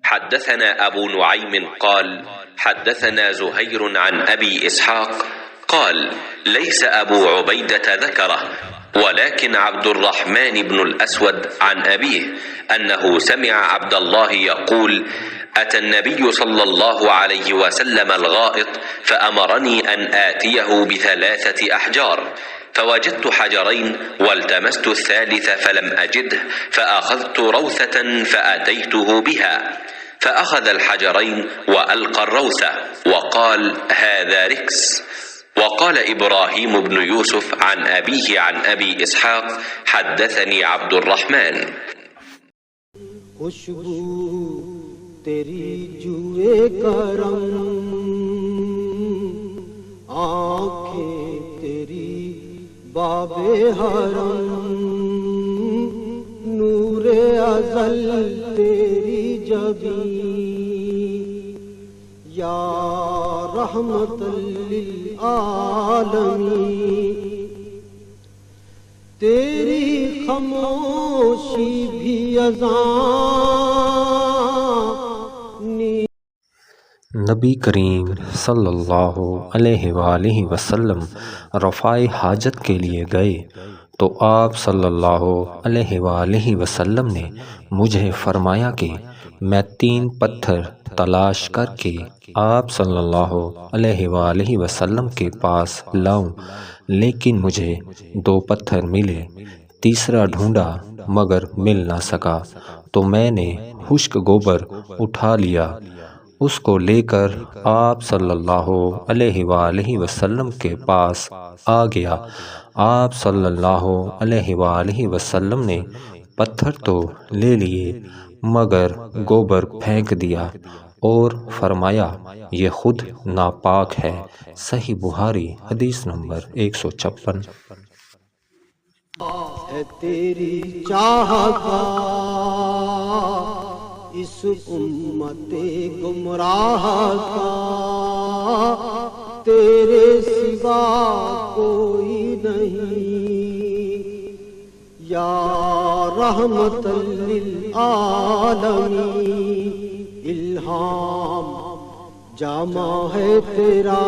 حدثنا أبو نعيم قال حدثنا زهير عن أبي إسحاق قال ليس أبو عبيدة ذكره، ولكن عبد الرحمن بن الأسود عن أبيه أنه سمع عبد الله يقول أتى النبي صلى الله عليه وسلم الغائط فأمرني أن آتيه ب3 أحجار، فوجدت حجرين والتمست الثالث فلم أجده، فأخذت روثة فأتيته بها، فأخذ الحجرين وألقى الروثة وقال هذا ركس. وقال إبراهيم بن يوسف عن أبيه عن أبي إسحاق حدثني عبد الرحمن. خوشبو تیری جوئے کرم، آنکھیں تیری باب حرم، نور ازل تیری جبیں، یا رحمت للعالمین، تیری خاموشی بھی اذان۔ نبی کریم صلی اللہ علیہ وآلہ وسلم رفع حاجت کے لیے گئے تو آپ صلی اللہ علیہ وآلہ وسلم نے مجھے فرمایا کہ میں 3 پتھر تلاش کر کے آپ صلی اللہ علیہ وآلہ وسلم کے پاس لاؤں، لیکن مجھے 2 پتھر ملے، تیسرا ڈھونڈا مگر مل نہ سکا، تو میں نے خشک گوبر اٹھا لیا، اس کو لے کر آپ صلی اللہ علیہ وآلہ وسلم کے پاس آ گیا۔ آپ صلی اللہ علیہ وآلہ وسلم نے پتھر تو لے لیے مگر گوبر پھینک دیا اور فرمایا یہ خود ناپاک ہے۔ صحیح بخاری حدیث نمبر 156۔ ہے تیری چاہت اس امت گمراہ کا، تیرے سوا کوئی نہیں، یا رحمت للعالمین، الہام جامع ہے تیرا۔